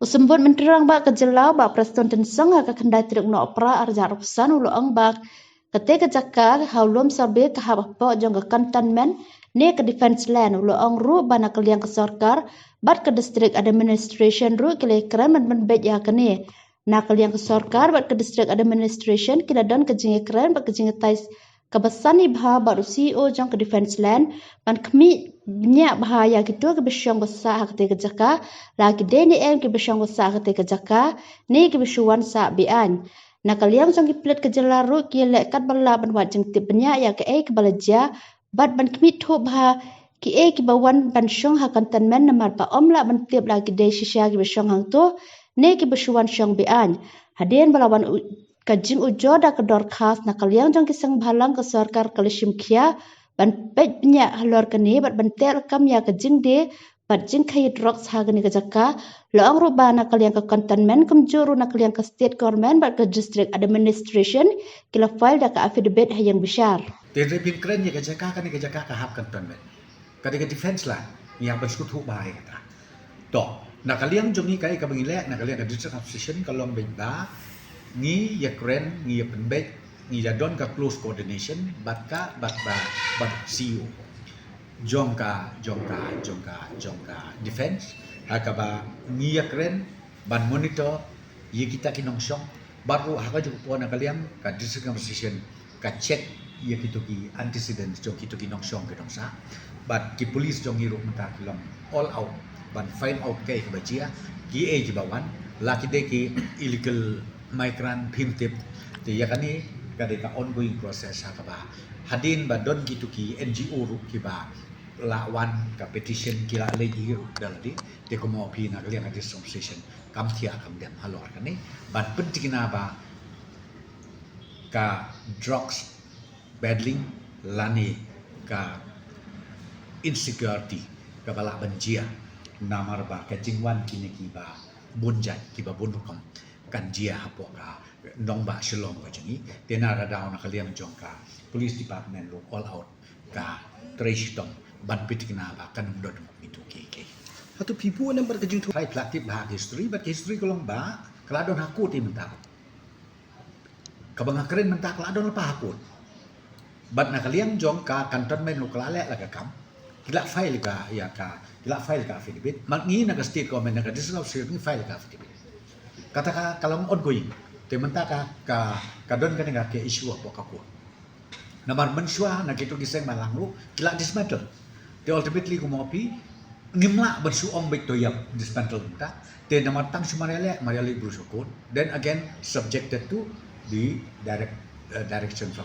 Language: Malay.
Usembut menterang ba kejelau ba Preston Tensong ka kendai truk no opera arja rupsan ulo ang ba ketika jakar haulum sabe ka habapok jong ka kantonmen ne ke defense land ulo ang ru bana kaliang ke sarkar bat ke district administration ru kile keren men bet ya kene na kaliang ke sarkar bat ke district administration kila don ke jinge keren bat ke jinge tais kabasani bha baru CEO jong ke defense land ban kemi banyak bahaya gitu ke besyong besar ketika jaka lagi deni ke besyong besar ketika jaka ni ke besyuan sa bian na kaliang jong ki plet ke jelaru ki lekat bala ban wat jeng tip banyak ya ke balaja bat ban kemi thu bha ki bawan ban syong hakan tanmen namar pa omla ban tip lagi de shisha ki besyong hang tu ni ki besyuan syong bian hadin balawan kajing ujo da kedor khas na kaliang jong kisang balang ke sarkar kalishim kia ban pet nya halor kene bat bantel kam ya kajing de bat jing khai drugs ha gani kajaka loang ruba na kaliang ke cantonment kum juru na kaliang ke state government bat ke district administration kila file da ka affidavit hayang bishar Tenre bin keren ya kajaka ka hap cantonment kadika defense lah yang berskut hu bahaya kata to na kaliang jongi kai ka bangile na kaliang ka district administration kalong benda ni ya keren ni ya penbek ni ya don ka close coordination bat CEO jongka defense akaba ni ya keren ban monitor ye kita kinong syong baru haka juga puan kalian ka district administration ka check ye kitu ki antecedents jong kitu kinong syong kinong sa bat ki police jong hirup menta kilong all out ban find out kai bajia ki jibawan laki de ki illegal migrant pimtip ti yakani kadika ongoing process hakaba hadin ba don gitu ki NGO ru ki ba lawan ka petition kila lagi ru daladi te ko mo pina kalian ada association kam thia kam dem halor kani ban penting na ba ka drugs battling lani ka insecurity ka bala banjia namar ba ka jingwan kini ki ba bunjat ki ba bunukam kan jia hapo ka nong ba shalom ka jangi tena ra daw na kaliang jong ka police department lo all out ka trace dom ban pitikna ba kan dod itu ke Hatu pipu nan berkejung tu. try platif ba history but history kolong ba keladon hakut ti mentak kabang keren mentak keladon pa hakut bat na kaliang jong ka cantonment lo kalale la ka kam kila file ka ya ka kila file ka affidavit mangi na ka state government na ka district of state file ka affidavit kata ka kalau ongoing te mentaka ka don kan ke issue apa ka ko namar mensua na kitu giseng malanglu kila dismantle te ultimately ko mopi ngimla bersuong baik toyap dismantle menta te namar tang sumarele brusukun then again subjected to the direction from